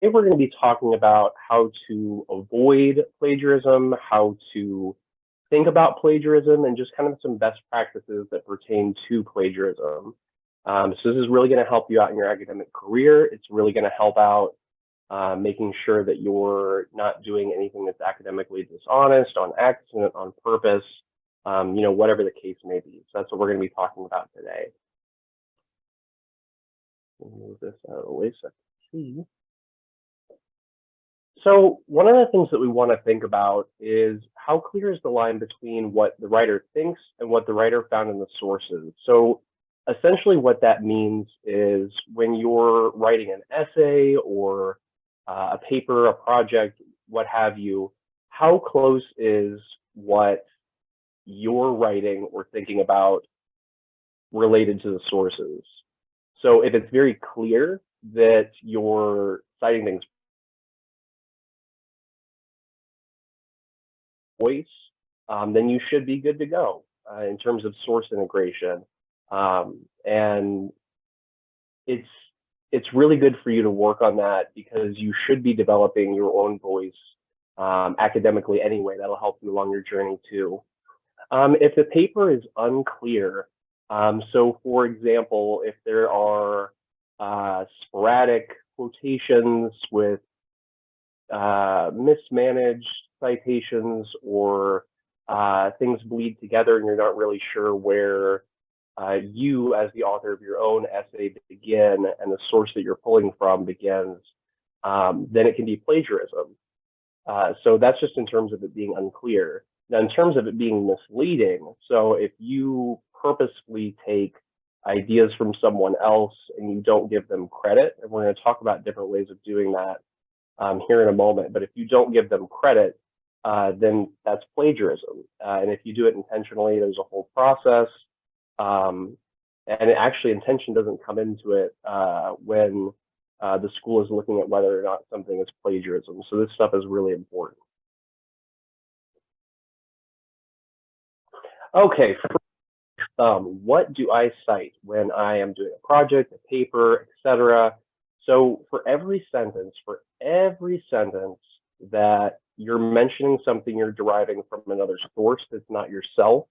Today we're going to be talking about how to avoid plagiarism, how to think about plagiarism, and just kind of some best practices that pertain to plagiarism. So this is really going to help you out in your academic career. It's really going to help out making sure that you're not doing anything that's academically dishonest, on accident, on purpose, whatever the case may be. So that's what we're going to be talking about today. Move this out of the way so I can see. So one of the things that we want to think about is how clear is the line between what the writer thinks and what the writer found in the sources. So essentially what that means is when you're writing an essay or a paper, a project, what have you, how close is what you're writing or thinking about related to the sources? So if it's very clear that you're citing things voice, then you should be good to go in terms of source integration. And it's really good for you to work on that because you should be developing your own voice academically anyway. That'll help you along your journey too. If the paper is unclear, so for example, if there are sporadic quotations with mismanaged citations or things bleed together and you're not really sure where you as the author of your own essay begin and the source that you're pulling from begins, then it can be plagiarism. So that's just in terms of it being unclear. Now, in terms of it being misleading, so if you purposefully take ideas from someone else and you don't give them credit, and we're going to talk about different ways of doing that here in a moment, but if you don't give them credit, then that's plagiarism. And if you do it intentionally, there's a whole process. And actually, intention doesn't come into it when the school is looking at whether or not something is plagiarism. So this stuff is really important. Okay, what do I cite when I am doing a project, a paper, etc.? So for every sentence that you're mentioning something you're deriving from another source that's not yourself,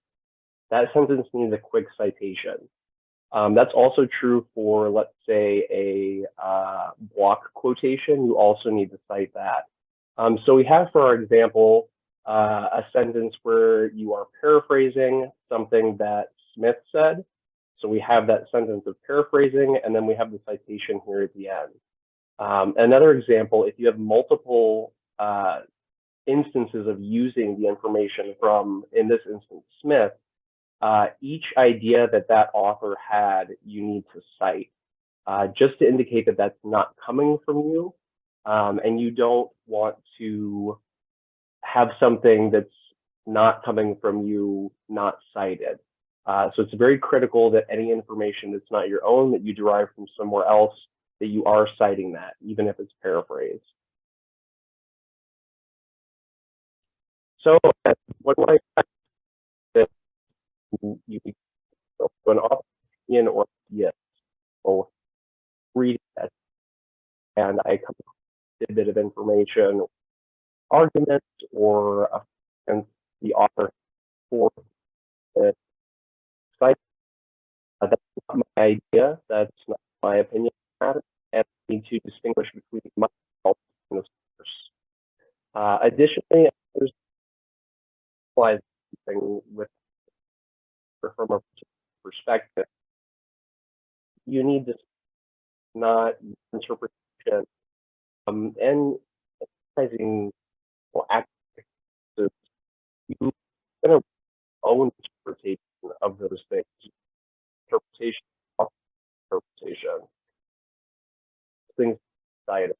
that sentence needs a quick citation. That's also true for, let's say, a block quotation. You also need to cite that. So we have, for our example, a sentence where you are paraphrasing something that Smith said. So we have that sentence of paraphrasing, and then we have the citation here at the end. Another example, if you have multiple instances of using the information from, in this instance, Smith, each idea that author had, you need to cite, just to indicate that that's not coming from you, and you don't want to have something that's not coming from you not cited. So it's very critical that any information that's not your own, that you derive from somewhere else, that you are citing that, even if it's paraphrased. So what do I that you an opinion or yes, or read that, and I come up with a bit of information, argument, or and the author for the site. That's not my idea. That's not my opinion about it. And I need to distinguish between myself and the source. Additionally, there's something with from a perspective. You need to not interpretation and emphasizing actions. You can own interpretation of those things. Interpretation, things decided.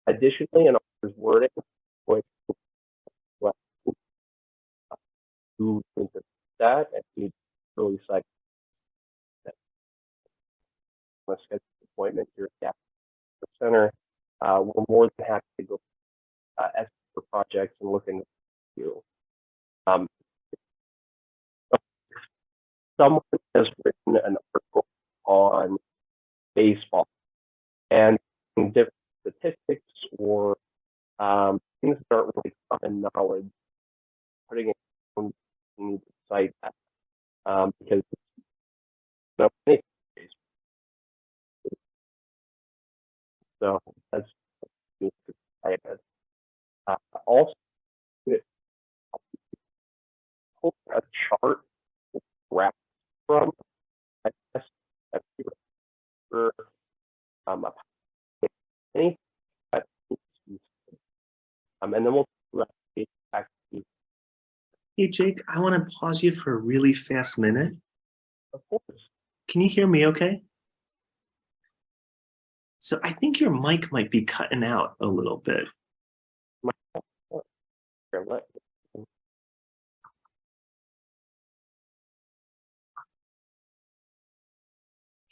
Additionally, an author's wording, which who thinks that, and you really cite that. On a scheduled appointment here at the center, we're more than happy to go for projects and look into you. Someone has written an article on baseball and different statistics So, so that's excited. Also, it pulled a chart graph from, I guess, a paper, a any, and then we'll back to, Hey, Jake, I want to pause you for a really fast minute. of course. Can you hear me okay? So I think your mic might be cutting out a little bit.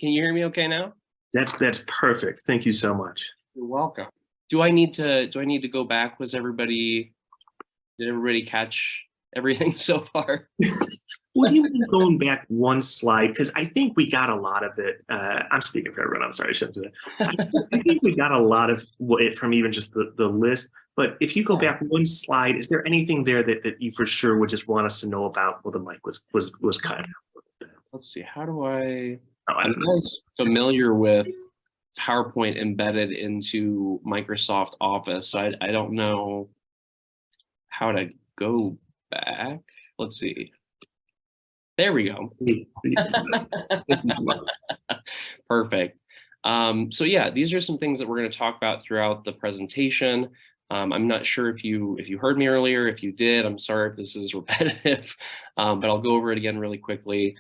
Can you hear me okay now? That's perfect. Thank you so much. You're welcome. Do I need to go back? Did everybody catch everything so far? What do you mean going back one slide? Because I think we got a lot of it. I'm speaking for everyone. I'm sorry, I shouldn't do that. I think we got a lot of it from even just the list. But if you go back one slide, is there anything there that you for sure would just want us to know about? Well, the mic was cut out. Let's see. How do I? Oh, I I'm don't know. not familiar with PowerPoint embedded into Microsoft Office, so I don't know how to go back. Let's see. There we go. Perfect. So yeah, these are some things that we're going to talk about throughout the presentation. I'm not sure if you heard me earlier. If you did, I'm sorry if this is repetitive, but I'll go over it again really quickly.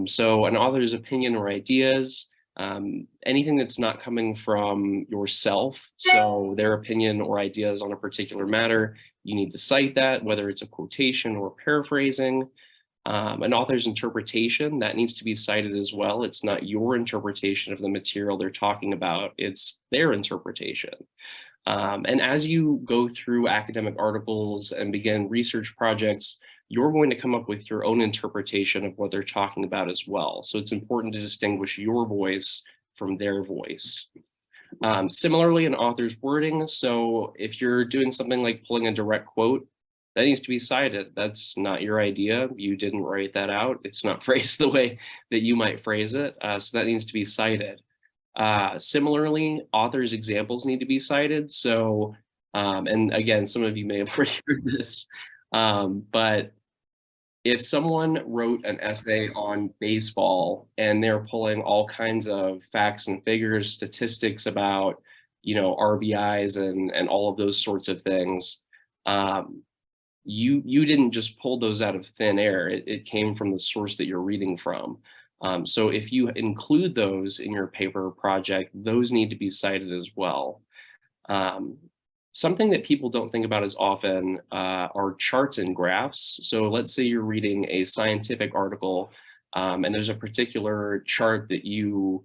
So an author's opinion or ideas, anything that's not coming from yourself, so their opinion or ideas on a particular matter, you need to cite that, whether it's a quotation or paraphrasing. An author's interpretation, that needs to be cited as well. It's not your interpretation of the material they're talking about, it's their interpretation. And as you go through academic articles and begin research projects, you're going to come up with your own interpretation of what they're talking about as well. So it's important to distinguish your voice from their voice. Similarly, an author's wording. So if you're doing something like pulling a direct quote, that needs to be cited. That's not your idea. You didn't write that out. It's not phrased the way that you might phrase it. So that needs to be cited. Similarly, authors' examples need to be cited. So, and again, some of you may have already heard this, but if someone wrote an essay on baseball and they're pulling all kinds of facts and figures, statistics about, RBIs and all of those sorts of things, you didn't just pull those out of thin air. It came from the source that you're reading from. So if you include those in your paper project, those need to be cited as well. Something that people don't think about as often are charts and graphs. So let's say you're reading a scientific article and there's a particular chart that you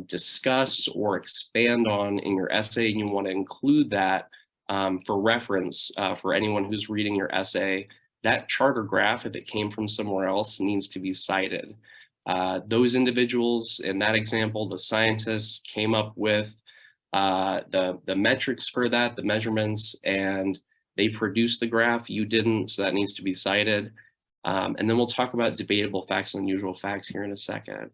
discuss or expand on in your essay, and you want to include that for reference for anyone who's reading your essay. That chart or graph, if it came from somewhere else, needs to be cited. Those individuals in that example, the scientists, came up with the metrics for that, the measurements, and they produced the graph. You didn't, so that needs to be cited. And then we'll talk about debatable facts and unusual facts here in a second.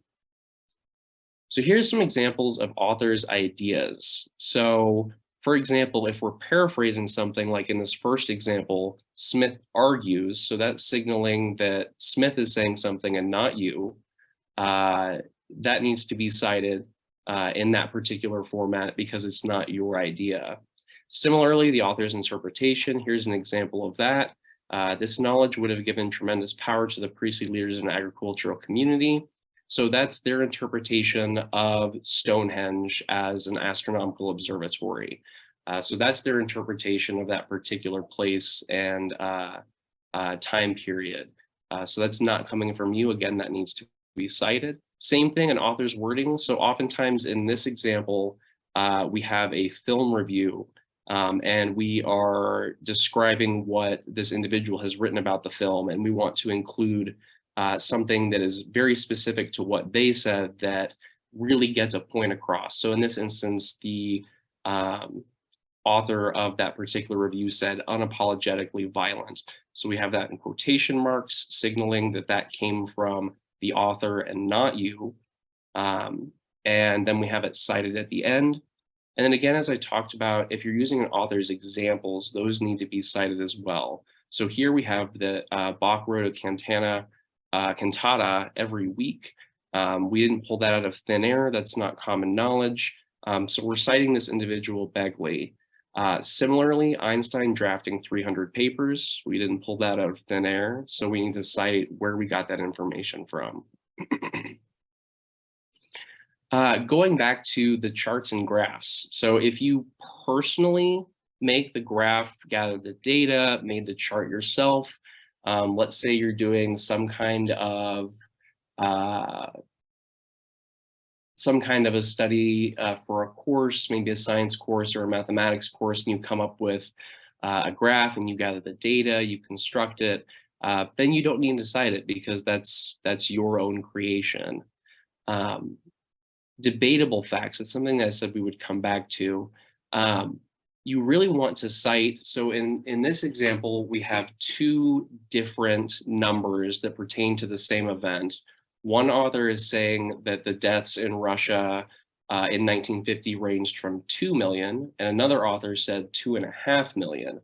So here's some examples of authors' ideas. So for example, if we're paraphrasing something like in this first example, Smith argues, so that's signaling that Smith is saying something and not you, that needs to be cited in that particular format because it's not your idea. Similarly, the author's interpretation, here's an example of that. This knowledge would have given tremendous power to the priestly leaders in the agricultural community. So that's their interpretation of Stonehenge as an astronomical observatory. So that's their interpretation of that particular place and time period. So that's not coming from you. Again, that needs to be cited. Same thing, an author's wording. So oftentimes in this example, we have a film review and we are describing what this individual has written about the film, and we want to include something that is very specific to what they said that really gets a point across. So in this instance, the author of that particular review said unapologetically violent. So we have that in quotation marks, signaling that that came from the author and not you. And then we have it cited at the end. And then again, as I talked about, if you're using an author's examples, those need to be cited as well. So here we have the Bach wrote a cantata every week. We didn't pull that out of thin air. That's not common knowledge. So we're citing this individual Begley. Similarly, Einstein drafting 300 papers. We didn't pull that out of thin air. So we need to cite where we got that information from. Going back to the charts and graphs. So if you personally make the graph, gather the data, made the chart yourself, let's say you're doing some kind of a study for a course, maybe a science course or a mathematics course, and you come up with a graph and you gather the data, you construct it, then you don't need to cite it because that's your own creation. Debatable facts, it's something that I said we would come back to. You really want to cite, so in this example, we have two different numbers that pertain to the same event. One author is saying that the deaths in Russia in 1950 ranged from 2 million, and another author said 2.5 million.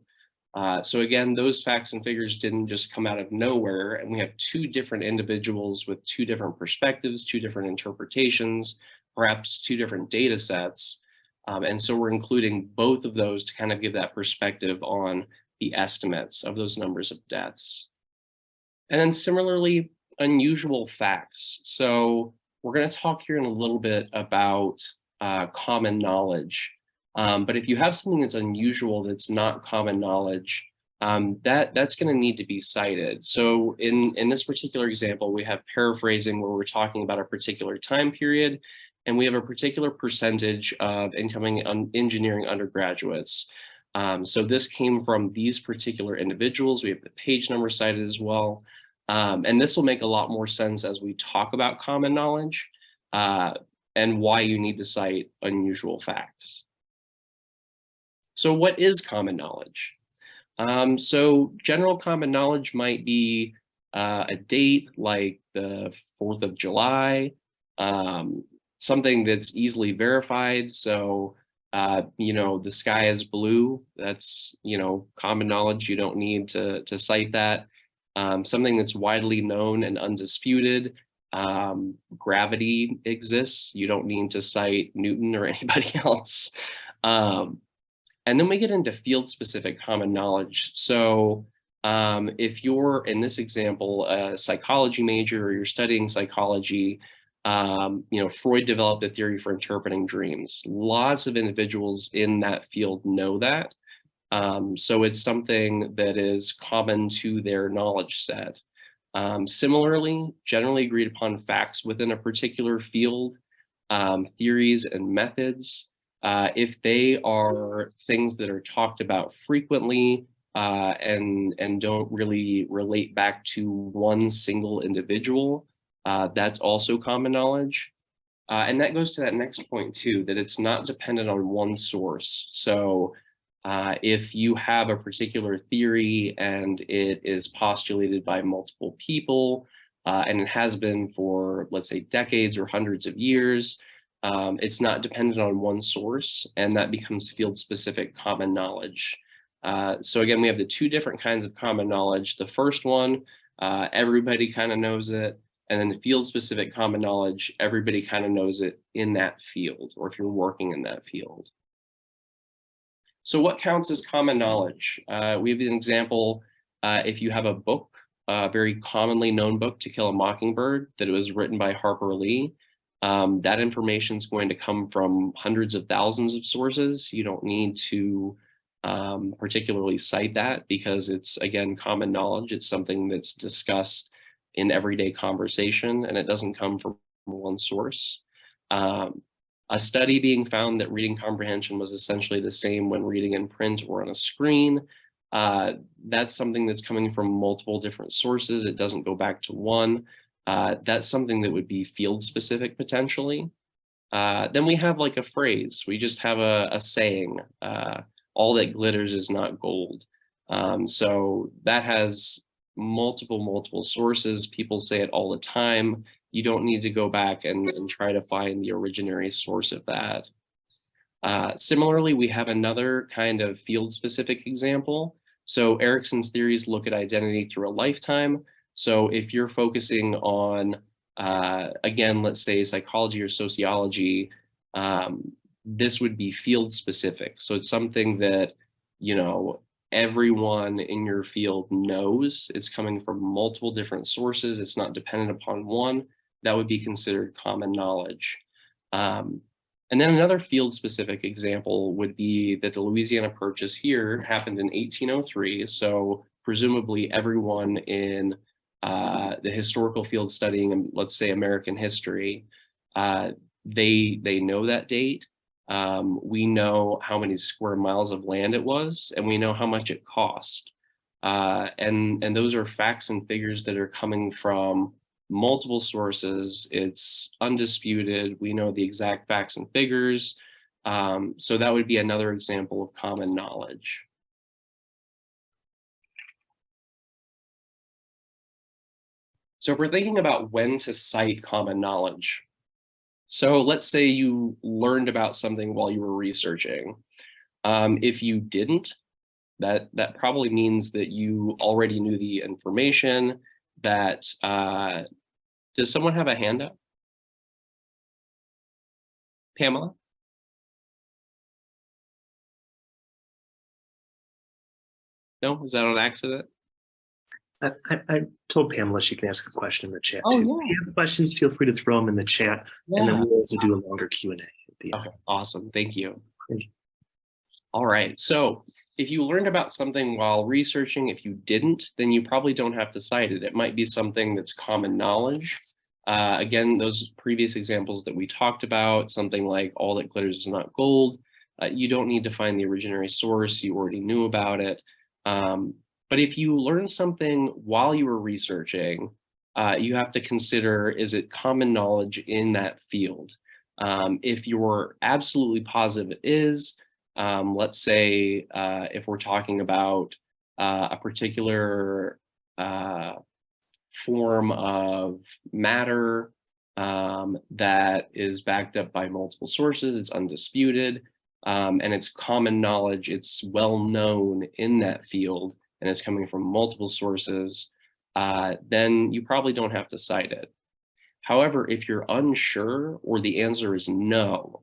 So again, those facts and figures didn't just come out of nowhere, and we have two different individuals with two different perspectives, two different interpretations, perhaps two different data sets. And so we're including both of those to kind of give that perspective on the estimates of those numbers of deaths. And then similarly, unusual facts. So we're going to talk here in a little bit about common knowledge. But if you have something that's unusual, that's not common knowledge, that's going to need to be cited. So in this particular example, we have paraphrasing where we're talking about a particular time period, and we have a particular percentage of incoming engineering undergraduates. So this came from these particular individuals. We have the page number cited as well. And this will make a lot more sense as we talk about common knowledge and why you need to cite unusual facts. So what is common knowledge? So general common knowledge might be a date like the 4th of July, something that's easily verified. So, the sky is blue. That's, common knowledge. You don't need to cite that. Something that's widely known and undisputed. Gravity exists. You don't need to cite Newton or anybody else. And then we get into field-specific common knowledge. So if you're, in this example, a psychology major or you're studying psychology, Freud developed a theory for interpreting dreams. Lots of individuals in that field know that. So it's something that is common to their knowledge set. Similarly, generally agreed upon facts within a particular field, theories and methods, if they are things that are talked about frequently and don't really relate back to one single individual, that's also common knowledge. And that goes to that next point too, that it's not dependent on one source. So if you have a particular theory and it is postulated by multiple people, and it has been for, let's say, decades or hundreds of years, it's not dependent on one source, and that becomes field-specific common knowledge. So again, we have the two different kinds of common knowledge. The first one, everybody kind of knows it. And then the field-specific common knowledge, everybody kind of knows it in that field, or if you're working in that field. So what counts as common knowledge? We have an example, if you have a book, a very commonly known book, To Kill a Mockingbird, that it was written by Harper Lee, that information is going to come from hundreds of thousands of sources. You don't need to particularly cite that because it's, again, common knowledge. It's something that's discussed in everyday conversation, and it doesn't come from one source. A study being found that reading comprehension was essentially the same when reading in print or on a screen. That's something that's coming from multiple different sources. It doesn't go back to one. That's something that would be field specific potentially. Then we have like a phrase. We just have a saying, all that glitters is not gold. So that has multiple sources. People say it all the time. You don't need to go back and try to find the originary source of that. Similarly, we have another kind of field-specific example. So Erickson's theories look at identity through a lifetime. So if you're focusing on, again, let's say psychology or sociology, this would be field-specific. So it's something that, you know, everyone in your field knows. It's coming from multiple different sources. It's not dependent upon one. That would be considered common knowledge. And then another field-specific example would be that the Louisiana Purchase here happened in 1803. So presumably everyone in the historical field studying, let's say American history, they know that date. We know how many square miles of land it was, and we know how much it cost. And those are facts and figures that are coming from multiple sources. It's undisputed. We know the exact facts and figures. So that would be another example of common knowledge. So if we're thinking about when to cite common knowledge, so let's say you learned about something while you were researching. If you didn't, that probably means that you already knew the information. That does someone have a hand up? Pamela? No, is that on accident? I told Pamela she can ask a question in the chat Oh, too. yeah. If you have questions, feel free to throw them in the chat, and then we'll also do a longer Q&A at the end. Okay, awesome. Thank you. Thank you. All right. So if you learned about something while researching, if you didn't, then you probably don't have to cite it. It might be something that's common knowledge. Again, those previous examples that we talked about, something like all that glitters is not gold, you don't need to find the originary source. You already knew about it. But if you learn something while you were researching, you have to consider, is it common knowledge in that field? If you're absolutely positive it is, let's say if we're talking about a particular form of matter that is backed up by multiple sources, it's undisputed, and it's common knowledge, it's well known in that field, and it's coming from multiple sources, then you probably don't have to cite it. However, if you're unsure or the answer is no,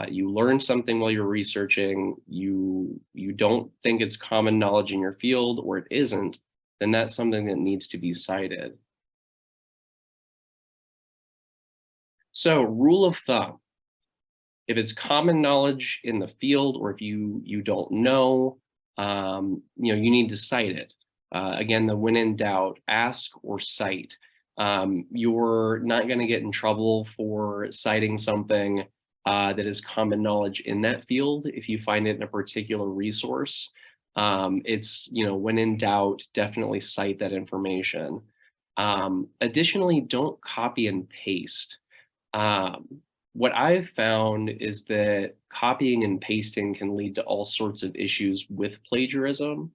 you learned something while you're researching, you don't think it's common knowledge in your field, or it isn't, then that's something that needs to be cited. So rule of thumb, if it's common knowledge in the field, or if you don't know, you need to cite it. Again, the when in doubt, ask or cite. You're not going to get in trouble for citing something that is common knowledge in that field if you find it in a particular resource. It's, when in doubt, definitely cite that information. Additionally, don't copy and paste. What I've found is that copying and pasting can lead to all sorts of issues with plagiarism.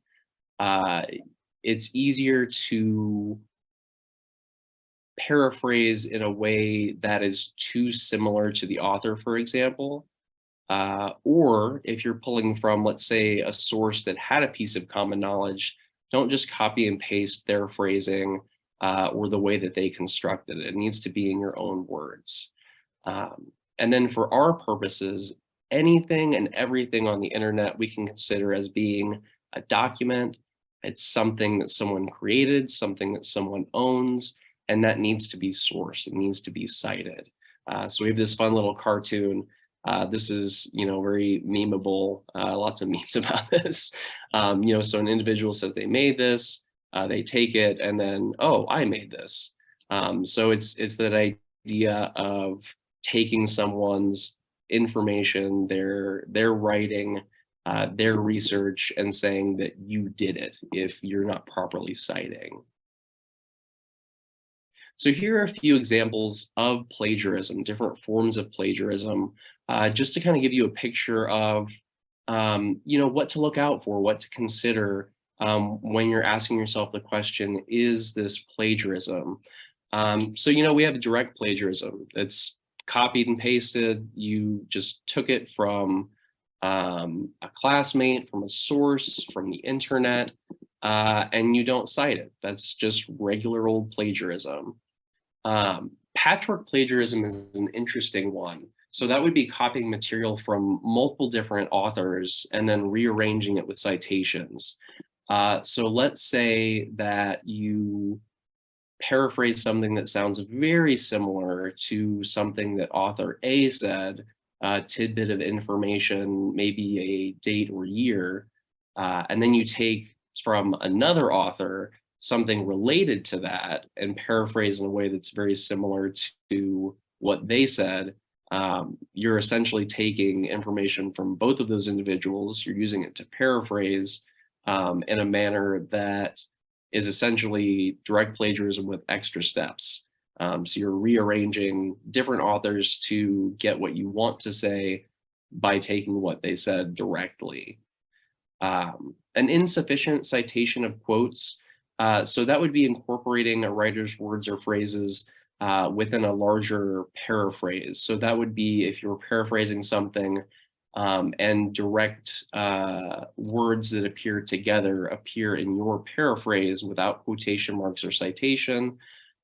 It's easier to paraphrase in a way that is too similar to the author, for example. Or if you're pulling from, let's say, a source that had a piece of common knowledge, don't just copy and paste their phrasing or the way that they constructed it. It needs to be in your own words. And then for our purposes, anything and everything on the internet we can consider as being a document. It's something that someone created, something that someone owns, and that needs to be sourced. It needs to be cited. So we have this fun little cartoon. This is, very memeable, lots of memes about this. So an individual says they made this, they take it, and then, oh, I made this. So it's that idea of taking someone's information, their writing, their research, and saying that you did it if you're not properly citing. So here are a few examples of plagiarism, different forms of plagiarism, just to kind of give you a picture of, what to look out for, what to consider when you're asking yourself the question, is this plagiarism? So, we have direct plagiarism. It's copied and pasted. You just took it from a classmate, from a source, from the internet, and you don't cite it. That's just regular old plagiarism. Patchwork plagiarism is an interesting one. So that would be copying material from multiple different authors and then rearranging it with citations. So let's say that you paraphrase something that sounds very similar to something that author A said, a tidbit of information, maybe a date or year, and then you take from another author something related to that and paraphrase in a way that's very similar to what they said. You're essentially taking information from both of those individuals, you're using it to paraphrase in a manner that is essentially direct plagiarism with extra steps. So you're rearranging different authors to get what you want to say by taking what they said directly. An insufficient citation of quotes. So that would be incorporating a writer's words or phrases within a larger paraphrase. So that would be if you're paraphrasing something and direct words that appear together appear in your paraphrase without quotation marks or citation.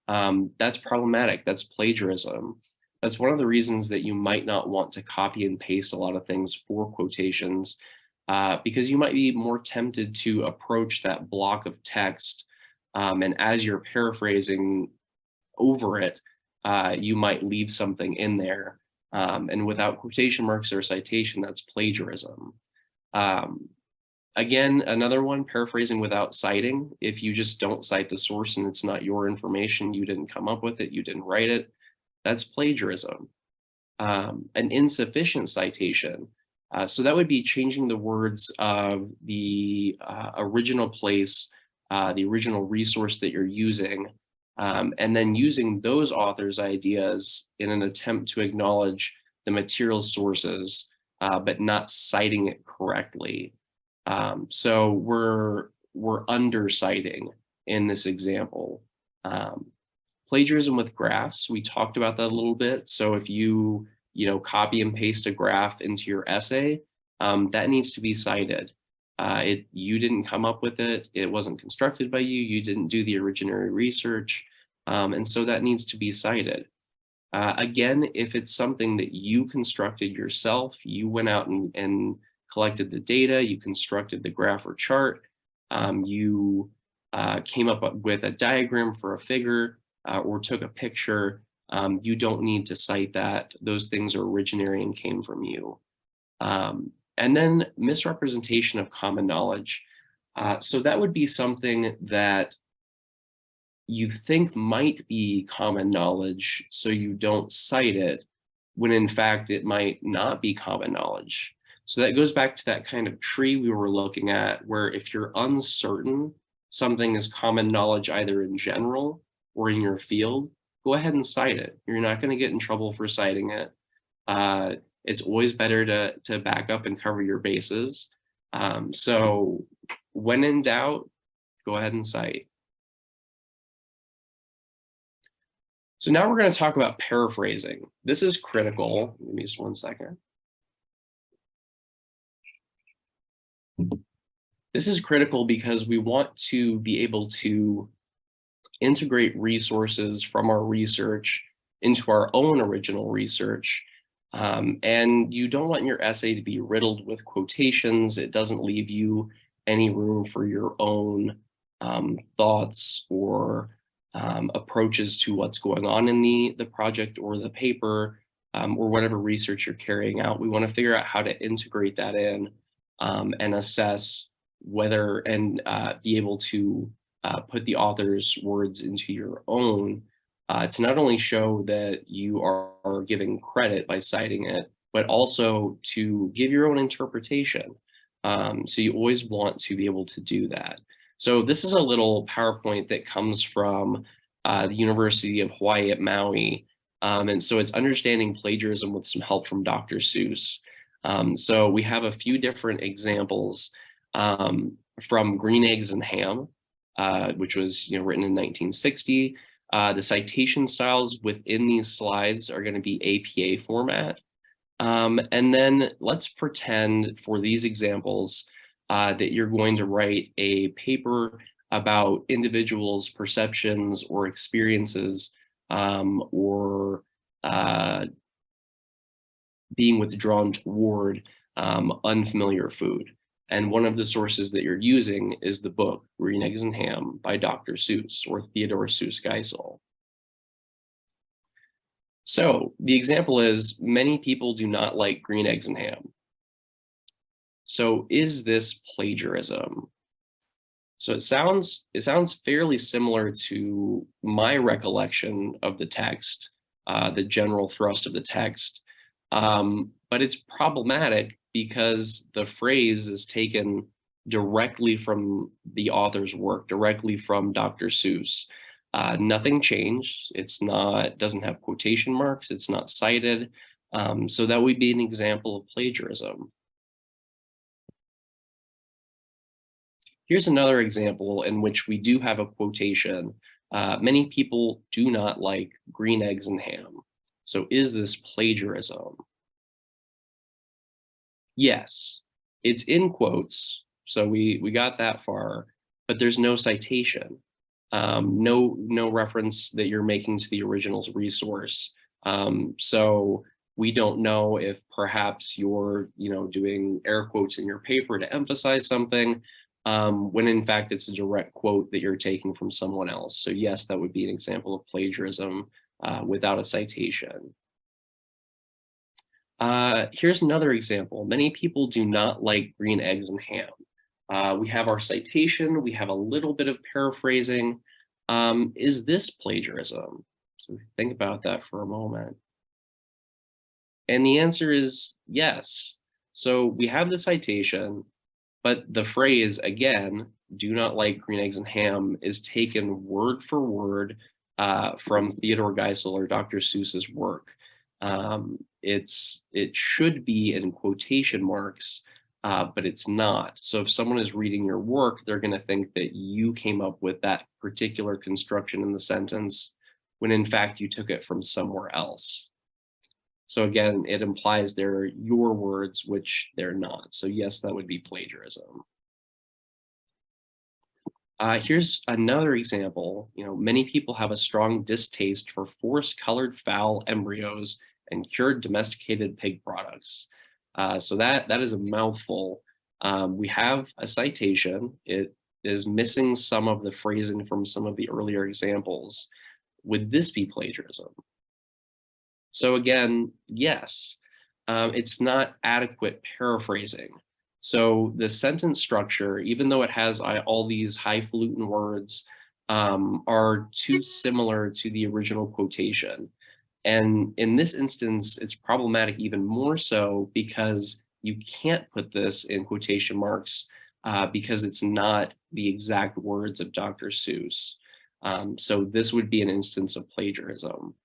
That's problematic. That's plagiarism. That's one of the reasons that you might not want to copy and paste a lot of things for quotations, because you might be more tempted to approach that block of text, and as you're paraphrasing over it, you might leave something in there. And without quotation marks or citation, that's plagiarism. Again, another one, paraphrasing without citing. If you just don't cite the source and it's not your information, you didn't come up with it, you didn't write it, that's plagiarism. An insufficient citation. So that would be changing the words of the original place, the original resource that you're using, and then using those authors' ideas in an attempt to acknowledge the material sources, but not citing it correctly. So we're underciting in this example. Plagiarism with graphs, we talked about that a little bit. So if you copy and paste a graph into your essay, that needs to be cited. You didn't come up with it. It wasn't constructed by you. You didn't do the original research. And so that needs to be cited. Again, if it's something that you constructed yourself, you went out and collected the data, you constructed the graph or chart, you came up with a diagram for a figure or took a picture, you don't need to cite that. Those things are originary and came from you. And then misrepresentation of common knowledge. So that would be something that you think might be common knowledge, so you don't cite it, when in fact it might not be common knowledge. So that goes back to that kind of tree we were looking at, where if you're uncertain something is common knowledge either in general or in your field, go ahead and cite it. You're not going to get in trouble for citing it. It's always better to back up and cover your bases. So when in doubt, go ahead and cite. So now we're going to talk about paraphrasing. This is critical. Give me just one second. This is critical because we want to be able to integrate resources from our research into our own original research. And you don't want your essay to be riddled with quotations. It doesn't leave you any room for your own thoughts or approaches to what's going on in the project or the paper, or whatever research you're carrying out. We want to figure out how to integrate that in and assess whether and be able to put the author's words into your own, to not only show that you are giving credit by citing it, but also to give your own interpretation. So you always want to be able to do that. So this is a little PowerPoint that comes from the University of Hawaii at Maui. And so it's understanding plagiarism with some help from Dr. Seuss. So we have a few different examples. from Green Eggs and Ham, which was written in 1960. The citation styles within these slides are going to be APA format. And then let's pretend for these examples that you're going to write a paper about individuals' perceptions or experiences or being withdrawn toward unfamiliar food. And one of the sources that you're using is the book Green Eggs and Ham by Dr. Seuss or Theodore Seuss Geisel. So the example is, many people do not like green eggs and ham. So is this plagiarism? So it sounds fairly similar to my recollection of the text, the general thrust of the text, but it's problematic because the phrase is taken directly from the author's work, directly from Dr. Seuss. Nothing changed. Doesn't have quotation marks. It's not cited. So that would be an example of plagiarism. Here's another example in which we do have a quotation. Many people do not like green eggs and ham. So is this plagiarism? Yes, it's in quotes. So we got that far, but there's no citation. No reference that you're making to the original's resource. So we don't know if perhaps you're doing air quotes in your paper to emphasize something, when in fact it's a direct quote that you're taking from someone else. So yes, that would be an example of plagiarism without a citation. Here's another example. Many people do not like green eggs and ham. We have our citation, we have a little bit of paraphrasing. Is this plagiarism? So think about that for a moment. And the answer is yes. So we have the citation, but the phrase, again, do not like green eggs and ham, is taken word for word from Theodore Geisel or Dr. Seuss's work. It should be in quotation marks, but it's not. So if someone is reading your work, they're going to think that you came up with that particular construction in the sentence, when in fact you took it from somewhere else. So again, it implies they're your words, which they're not. So yes, that would be plagiarism. Here's another example. Many people have a strong distaste for forest-colored fowl embryos and cured domesticated pig products. So that is a mouthful. We have a citation. It is missing some of the phrasing from some of the earlier examples. Would this be plagiarism? So again, yes, it's not adequate paraphrasing. So the sentence structure, even though it has all these highfalutin words, are too similar to the original quotation. And in this instance, it's problematic even more so because you can't put this in quotation marks because it's not the exact words of Dr. Seuss. So this would be an instance of plagiarism.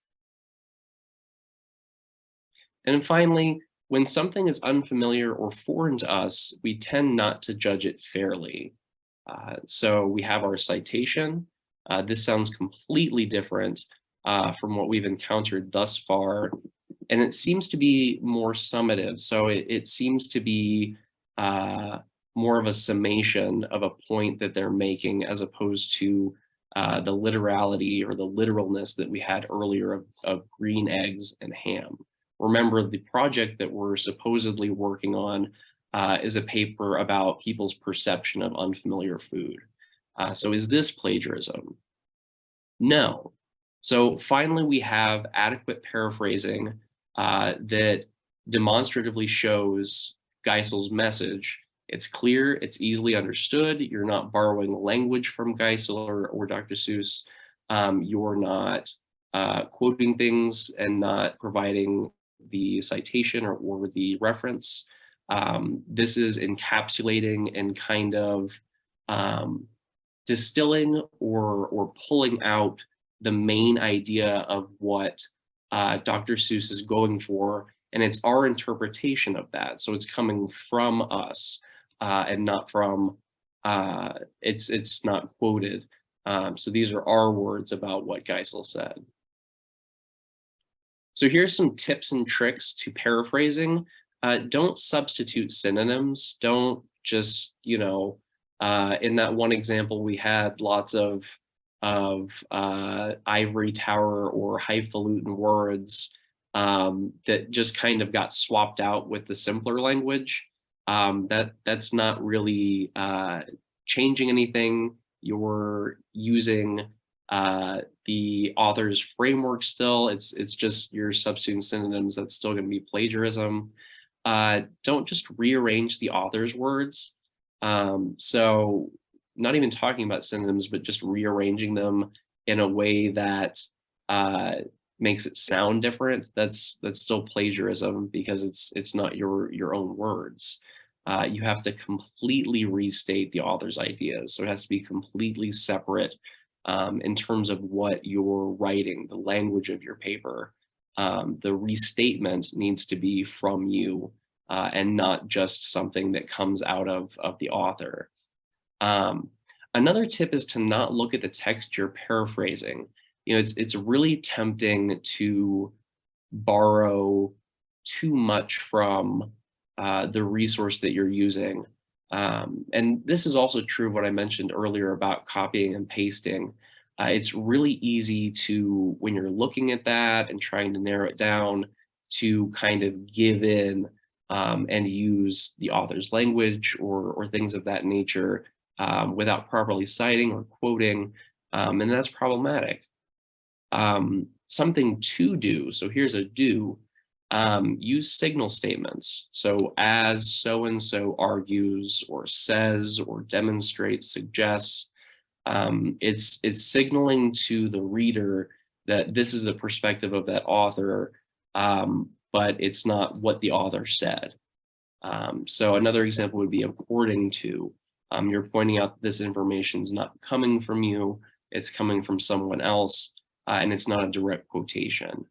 And finally, when something is unfamiliar or foreign to us, we tend not to judge it fairly. So we have our citation. This sounds completely different from what we've encountered thus far. And it seems to be more summative. So it seems to be more of a summation of a point that they're making, as opposed to the literality or the literalness that we had earlier of green eggs and ham. Remember, the project that we're supposedly working on is a paper about people's perception of unfamiliar food. So is this plagiarism? No. So finally, we have adequate paraphrasing that demonstratively shows Geisel's message. It's clear, it's easily understood. You're not borrowing language from Geisel or Dr. Seuss. You're not quoting things and not providing the citation or the reference. This is encapsulating and kind of distilling or pulling out the main idea of what Dr. Seuss is going for, and it's our interpretation of that. So it's coming from us and not from it's not quoted. So these are our words about what Geisel said. So here's some tips and tricks to paraphrasing. Don't substitute synonyms. Don't just, in that one example, we had lots of ivory tower or highfalutin words that just kind of got swapped out with the simpler language. That's not really changing anything. You're using the author's framework still. It's just you're substituting synonyms. That's still going to be plagiarism. Don't just rearrange the author's words. So not even talking about synonyms, but just rearranging them in a way that makes it sound different. That's still plagiarism because it's not your own words. You have to completely restate the author's ideas. So it has to be completely separate in terms of what you're writing, the language of your paper. The restatement needs to be from you and not just something that comes out of the author. Another tip is to not look at the text you're paraphrasing. It's really tempting to borrow too much from the resource that you're using. And this is also true of what I mentioned earlier about copying and pasting. It's really easy to, when you're looking at that and trying to narrow it down, to kind of give in and use the author's language or things of that nature without properly citing or quoting, and that's problematic. Something to do, so here's a do, use signal statements. So as so-and-so argues or says or demonstrates, suggests, it's signaling to the reader that this is the perspective of that author, but it's not what the author said. So another example would be according to. You're pointing out that this information is not coming from you, it's coming from someone else, and it's not a direct quotation.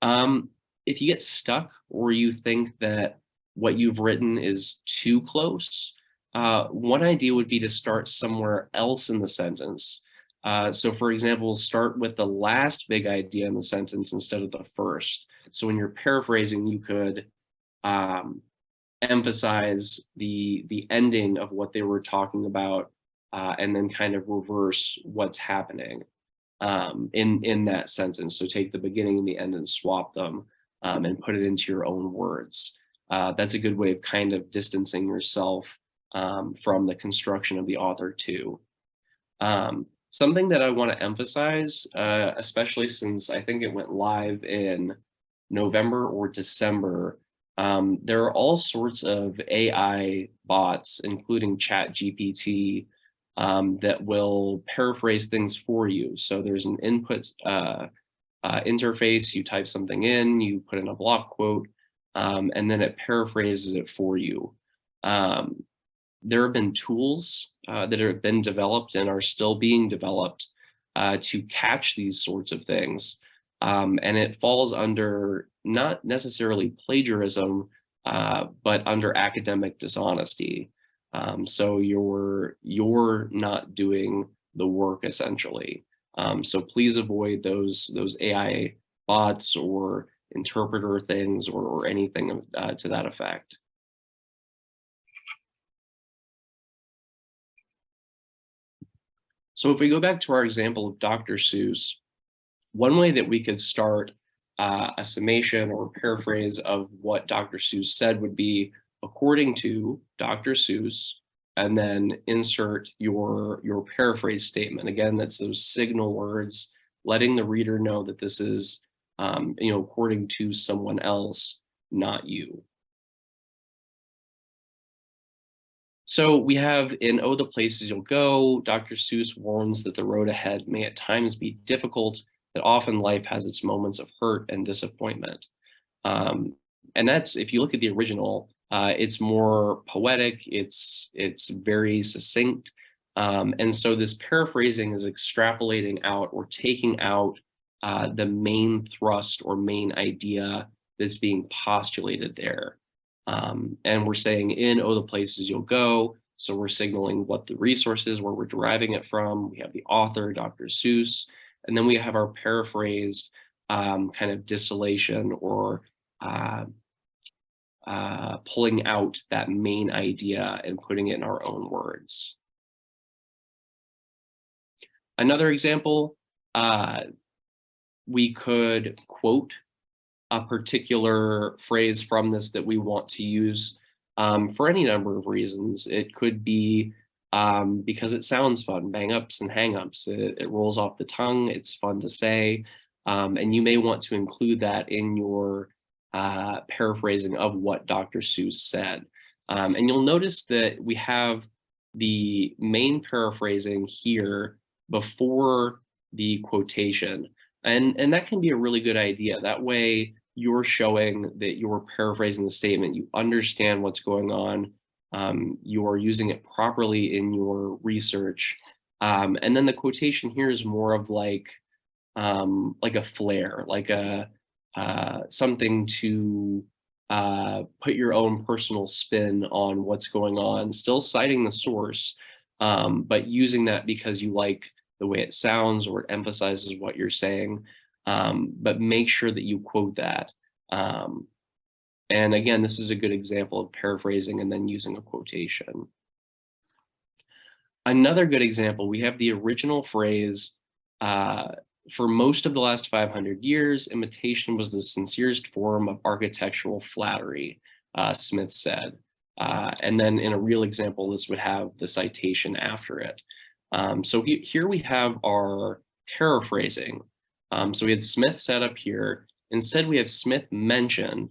If you get stuck or you think that what you've written is too close, one idea would be to start somewhere else in the sentence. So for example, start with the last big idea in the sentence instead of the first. So when you're paraphrasing, you could emphasize the ending of what they were talking about and then kind of reverse what's happening in that sentence. So take the beginning and the end and swap them and put it into your own words. That's a good way of kind of distancing yourself from the construction of the author too. Something that I want to emphasize, especially since I think it went live in November or December, there are all sorts of AI bots, including ChatGPT, that will paraphrase things for you. So there's an input interface, you type something in, you put in a block quote, and then it paraphrases it for you. There have been tools that have been developed and are still being developed to catch these sorts of things. And it falls under not necessarily plagiarism, but under academic dishonesty. So you're not doing the work essentially. So please avoid those AI bots or interpreter things or anything to that effect. So if we go back to our example of Dr. Seuss, one way that we could start a summation or paraphrase of what Dr. Seuss said would be according to Dr. Seuss, and then insert your paraphrase statement. Again, that's those signal words, letting the reader know that this is, according to someone else, not you. So we have in Oh, the Places You'll Go, Dr. Seuss warns that the road ahead may at times be difficult, that often life has its moments of hurt and disappointment. And that's, if you look at the original, it's more poetic, it's very succinct. And so this paraphrasing is extrapolating out or taking out the main thrust or main idea that's being postulated there. And we're saying in Oh, the Places You'll Go, So we're signaling what the resource is, where we're deriving it from. We have the author, Dr. Seuss, and then we have our paraphrased kind of distillation or pulling out that main idea and putting it in our own words. Another example, we could quote a particular phrase from this that we want to use for any number of reasons. It could be because it sounds fun, bang-ups and hang-ups. It rolls off the tongue, it's fun to say, and you may want to include that in your paraphrasing of what Dr. Seuss said. And you'll notice that we have the main paraphrasing here before the quotation. And that can be a really good idea. That way you're showing that you're paraphrasing the statement, you understand what's going on, you are using it properly in your research. And then the quotation here is more of like a flair, like a something to put your own personal spin on what's going on, still citing the source, but using that because you like the way it sounds or it emphasizes what you're saying, but make sure that you quote that. And again, this is a good example of paraphrasing and then using a quotation. Another good example, we have the original phrase, for most of the last 500 years, imitation was the sincerest form of architectural flattery, Smith said. And then in a real example, this would have the citation after it. So here we have our paraphrasing. So we had Smith set up here. Instead, we have Smith mentioned,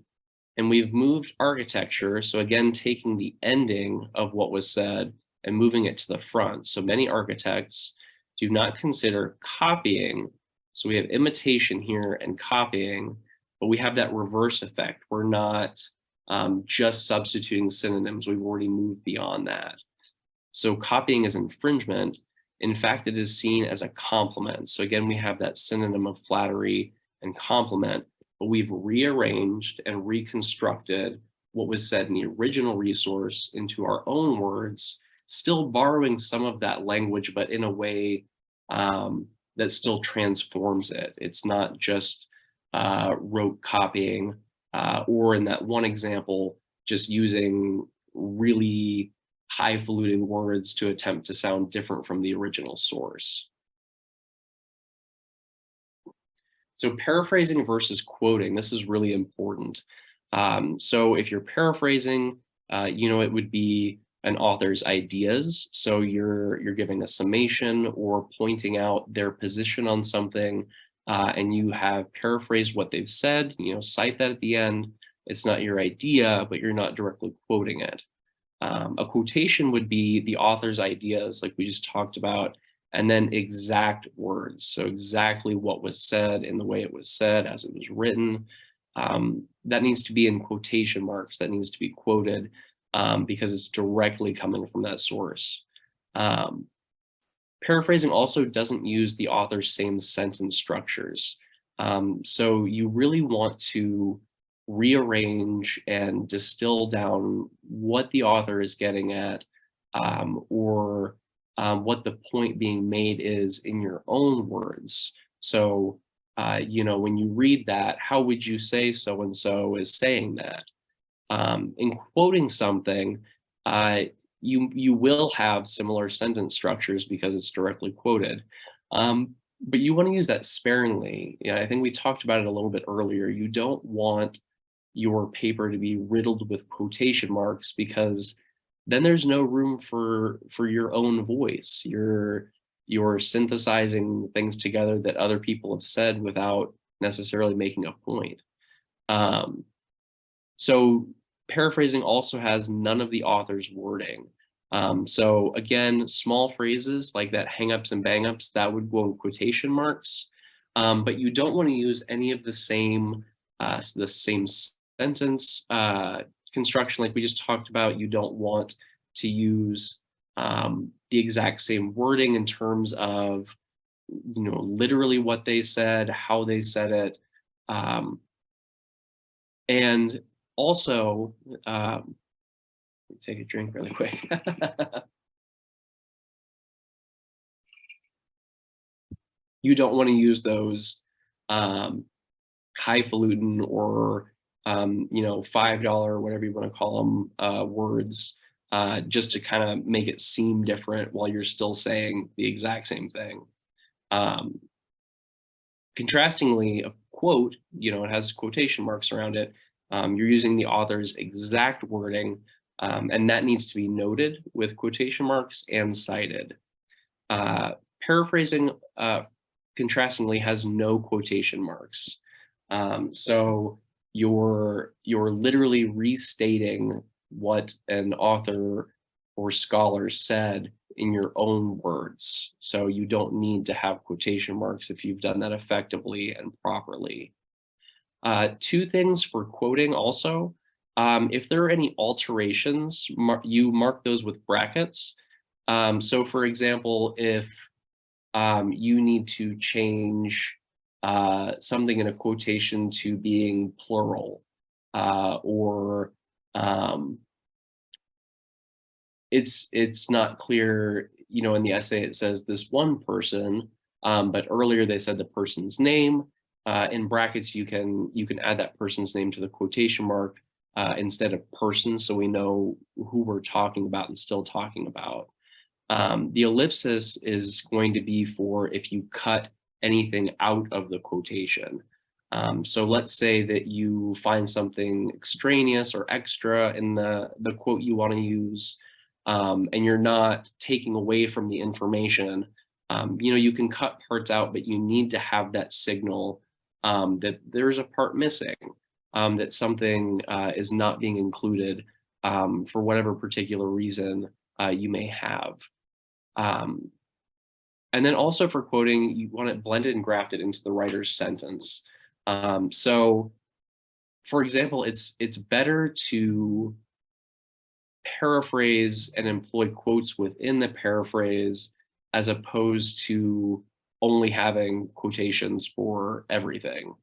and we've moved architecture. So again, taking the ending of what was said and moving it to the front. So many architects do not consider copying. So we have imitation here and copying, but we have that reverse effect. We're not just substituting synonyms. We've already moved beyond that. So copying is infringement. In fact, it is seen as a compliment. So again, we have that synonym of flattery and compliment, but we've rearranged and reconstructed what was said in the original resource into our own words, still borrowing some of that language, but in a way that still transforms it. It's not just rote copying, or in that one example, just using really highfalutin words to attempt to sound different from the original source. So paraphrasing versus quoting, this is really important. So if you're paraphrasing, it would be an author's ideas. So you're giving a summation or pointing out their position on something, and you have paraphrased what they've said, cite that at the end. It's not your idea, but you're not directly quoting it. A quotation would be the author's ideas, like we just talked about, and then exact words. So exactly what was said in the way it was said as it was written. That needs to be in quotation marks, that needs to be quoted, because it's directly coming from that source. Paraphrasing also doesn't use the author's same sentence structures. So you really want to rearrange and distill down what the author is getting at, or what the point being made is in your own words. So, when you read that, how would you say so-and-so is saying that? In quoting something, you will have similar sentence structures because it's directly quoted. But you want to use that sparingly. I think we talked about it a little bit earlier. You don't want your paper to be riddled with quotation marks, because then there's no room for your own voice. You're synthesizing things together that other people have said without necessarily making a point. So paraphrasing also has none of the author's wording. So again, small phrases like that hang-ups and bang-ups, that would go in quotation marks, but you don't want to use any of the same sentence construction like we just talked about. You don't want to use the exact same wording in terms of, literally what they said, how they said it. And also, Take a drink really quick. You don't want to use those highfalutin or $5, whatever you want to call them, words, just to kind of make it seem different while you're still saying the exact same thing. Contrastingly, a quote, it has quotation marks around it. You're using the author's exact wording, and that needs to be noted with quotation marks and cited. Paraphrasing, contrastingly, has no quotation marks. So you're literally restating what an author or scholar said in your own words. So you don't need to have quotation marks if you've done that effectively and properly. Two things for quoting also. If there are any alterations, you mark those with brackets. So for example, if you need to change something in a quotation to being plural, or it's not clear, in the essay it says this one person, but earlier they said the person's name. In brackets, you can add that person's name to the quotation mark instead of person, so we know who we're talking about and still talking about. The ellipsis is going to be for if you cut anything out of the quotation. So let's say that you find something extraneous or extra in the quote you want to use, and you're not taking away from the information. You can cut parts out, but you need to have that signal that there's a part missing, that something is not being included for whatever particular reason you may have. And then also for quoting, you want it blended and grafted into the writer's sentence. So for example, it's better to paraphrase and employ quotes within the paraphrase as opposed to only having quotations for everything.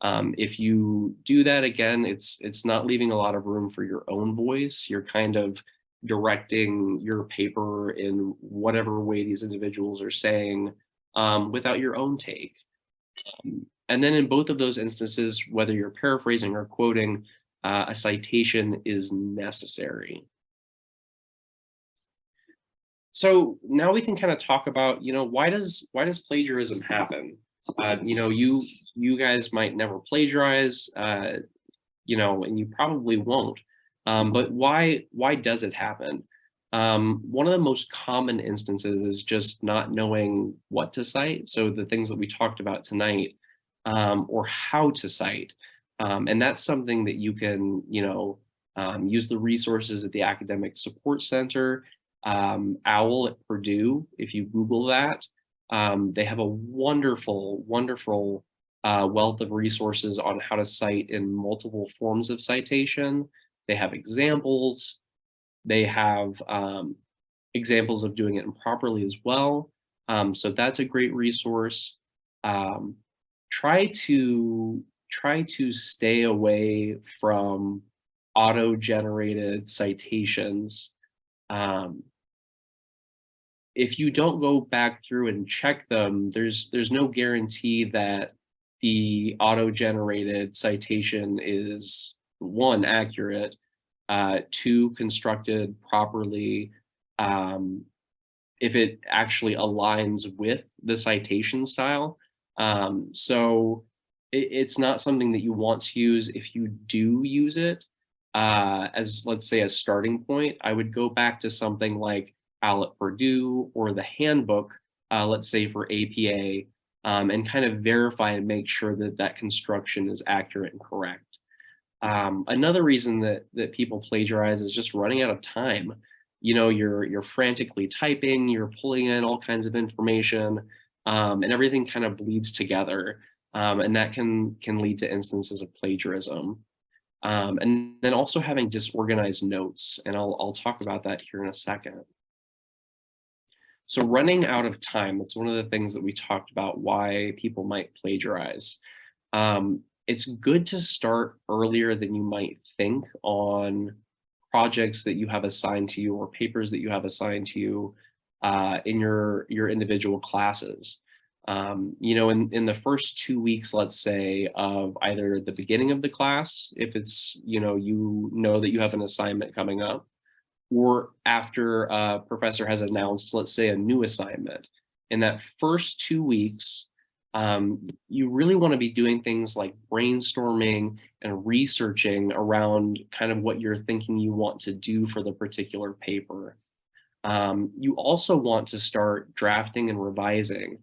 If you do that, again, it's not leaving a lot of room for your own voice. You're kind of directing your paper in whatever way these individuals are saying, without your own take. And then in both of those instances, whether you're paraphrasing or quoting, a citation is necessary. So now we can kind of talk about, why does plagiarism happen? You guys might never plagiarize, and you probably won't. But why does it happen? One of the most common instances is just not knowing what to cite. So the things that we talked about tonight, or how to cite. And that's something that you can, use the resources at the Academic Support Center. OWL at Purdue, if you Google that, they have a wonderful, wonderful wealth of resources on how to cite in multiple forms of citation. They have examples. They have examples of doing it improperly as well. So that's a great resource. Try to stay away from auto-generated citations. If you don't go back through and check them, there's no guarantee that the auto-generated citation is, one, accurate, two, constructed properly, if it actually aligns with the citation style. So it's not something that you want to use. If you do use it, as, let's say, a starting point, I would go back to something like OWL at Purdue or the handbook, let's say for APA, and kind of verify and make sure that that construction is accurate and correct. Another reason that people plagiarize is just running out of time. You're frantically typing, you're pulling in all kinds of information, and everything kind of bleeds together, and that can lead to instances of plagiarism. And then also having disorganized notes, and I'll talk about that here in a second. So running out of time, it's one of the things that we talked about why people might plagiarize. It's good to start earlier than you might think on projects that you have assigned to you or papers that you have assigned to you in your individual classes. You know, in the first 2 weeks, let's say, of either the beginning of the class, if it's, you know that you have an assignment coming up, or after a professor has announced, let's say, a new assignment. In that first 2 weeks, you really want to be doing things like brainstorming and researching around kind of what you're thinking you want to do for the particular paper. You also want to start drafting and revising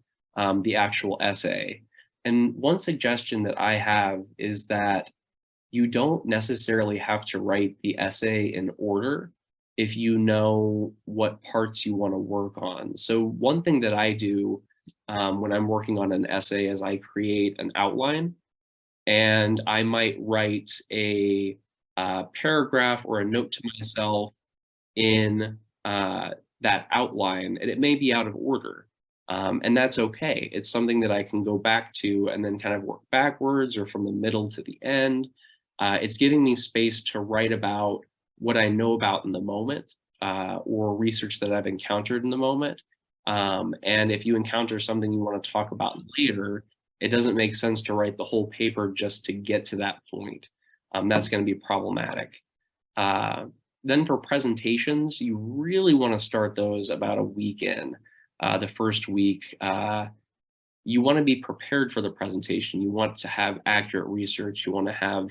the actual essay. And one suggestion that I have is that you don't necessarily have to write the essay in order if you know what parts you want to work on. So one thing that I do when I'm working on an essay is I create an outline, and I might write a paragraph or a note to myself in that outline, and it may be out of order. And that's okay. It's something that I can go back to and then kind of work backwards or from the middle to the end. It's giving me space to write about what I know about in the moment or research that I've encountered in the moment. And if you encounter something you want to talk about later, it doesn't make sense to write the whole paper just to get to that point. That's going to be problematic. Then for presentations, you really want to start those about a week in. The first week, you want to be prepared for the presentation. You want to have accurate research. You want to have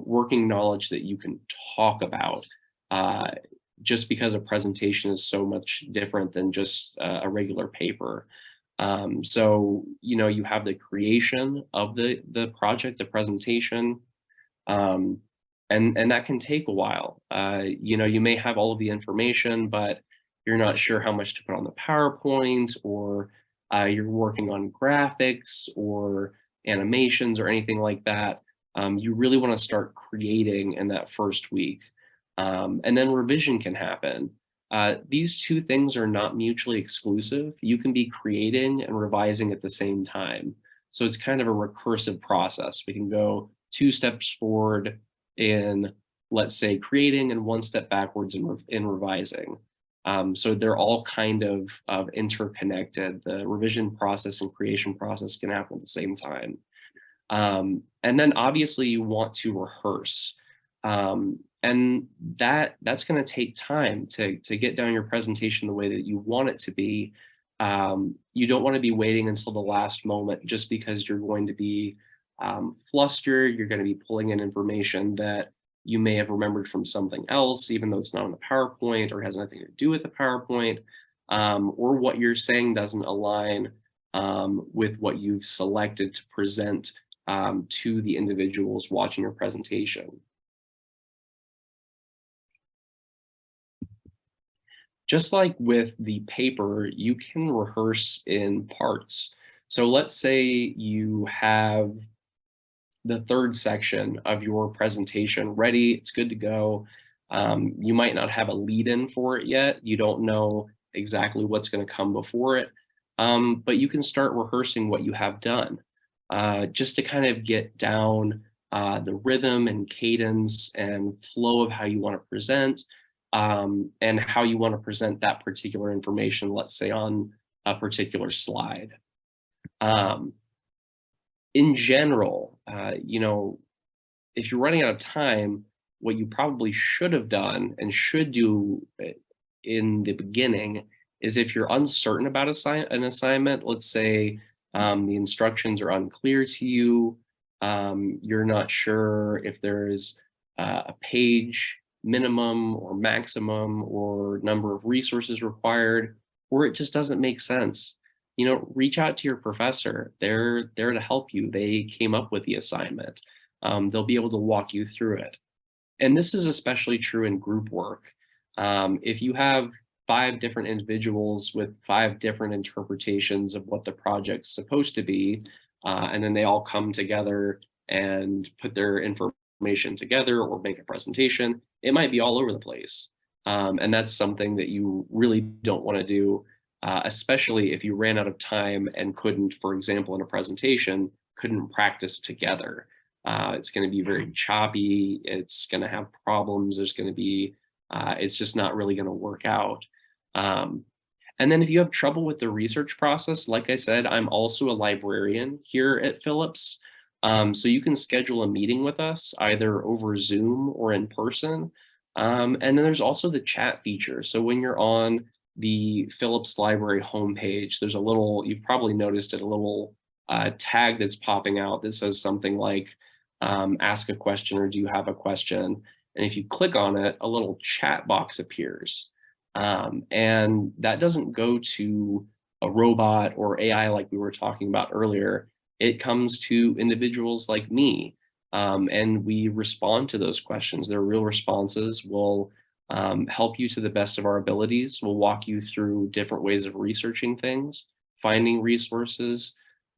working knowledge that you can talk about, just because a presentation is so much different than just a regular paper. So, you know, you have the creation of the project, the presentation, and that can take a while. You know, you may have all of the information, but you're not sure how much to put on the PowerPoint, or you're working on graphics or animations or anything like that. You really want to start creating in that first week. And then revision can happen. These two things are not mutually exclusive. You can be creating and revising at the same time. So it's kind of a recursive process. We can go 2 steps forward in, let's say, creating, and 1 step backwards in revising. So they're all kind of interconnected. The revision process and creation process can happen at the same time. And then obviously you want to rehearse. And that's going to take time to get down your presentation the way that you want it to be. You don't want to be waiting until the last moment just because you're going to be flustered. You're going to be pulling in information that you may have remembered from something else, even though it's not on the PowerPoint or has nothing to do with the PowerPoint, or what you're saying doesn't align with what you've selected to present to the individuals watching your presentation. Just like with the paper, you can rehearse in parts. So let's say you have the 3rd section of your presentation ready, it's good to go. You might not have a lead-in for it yet. You don't know exactly what's going to come before it, but you can start rehearsing what you have done, just to kind of get down the rhythm and cadence and flow of how you want to present, and how you want to present that particular information, let's say on a particular slide. In general, you know, if you're running out of time, what you probably should have done and should do in the beginning is, if you're uncertain about an assignment, let's say the instructions are unclear to you, you're not sure if there's a page minimum or maximum or number of resources required, or it just doesn't make sense. You know, reach out to your professor. They're there to help you. They came up with the assignment. They'll be able to walk you through it. And this is especially true in group work. If you have 5 different individuals with 5 different interpretations of what the project's supposed to be, and then they all come together and put their information together or make a presentation, it might be all over the place. And that's something that you really don't want to do, especially if you ran out of time and couldn't, for example, in a presentation, couldn't practice together. It's going to be very choppy. It's going to have problems. There's going to be, it's just not really going to work out. And then if you have trouble with the research process, like I said, I'm also a librarian here at Phillips. So you can schedule a meeting with us either over Zoom or in person. And then there's also the chat feature. So when you're on the Phillips Library homepage, there's a little, you've probably noticed it, a little tag that's popping out that says something like, ask a question or do you have a question? And if you click on it, a little chat box appears. And that doesn't go to a robot or AI like we were talking about earlier. It comes to individuals like me, and we respond to those questions. They're real responses. We'll help you to the best of our abilities. We'll walk you through different ways of researching things, finding resources,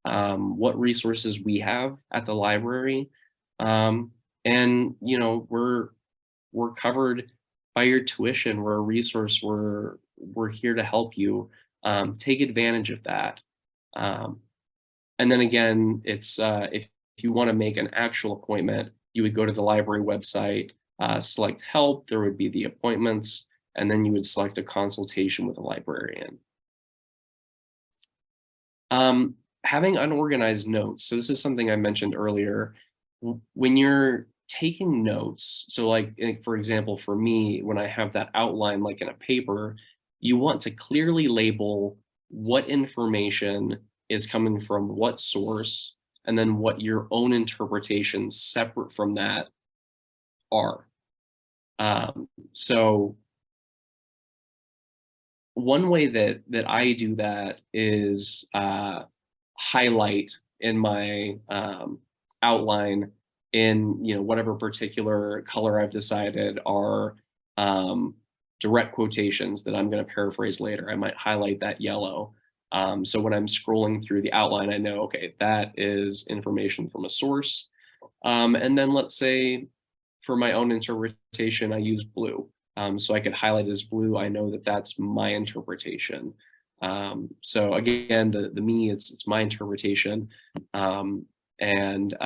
what resources we have at the library. And, you know, we're covered by your tuition. We're a resource. We're here to help you. Take advantage of that. And then again, it's if you want to make an actual appointment, you would go to the library website, select help, there would be the appointments, and then you would select a consultation with a librarian. Having unorganized notes. So this is something I mentioned earlier. When you're taking notes, so like, for example, for me, when I have that outline like in a paper, you want to clearly label what information is coming from what source, and then what your own interpretations separate from that are. So one way that I do that is highlight in my outline in, you know, whatever particular color I've decided are direct quotations that I'm going to paraphrase later. I might highlight that yellow. So when I'm scrolling through the outline, I know, okay, that is information from a source. And then let's say for my own interpretation, I use blue. So I could highlight as blue. I know that that's my interpretation. So again, the me, it's my interpretation. And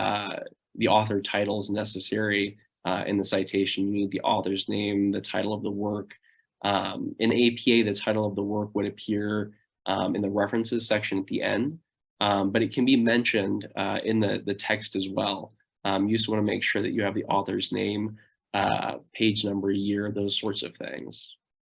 the author title is necessary in the citation. You need the author's name, the title of the work. In APA, the title of the work would appear in the references section at the end, but it can be mentioned in the text as well. You just want to make sure that you have the author's name, page number, year, those sorts of things.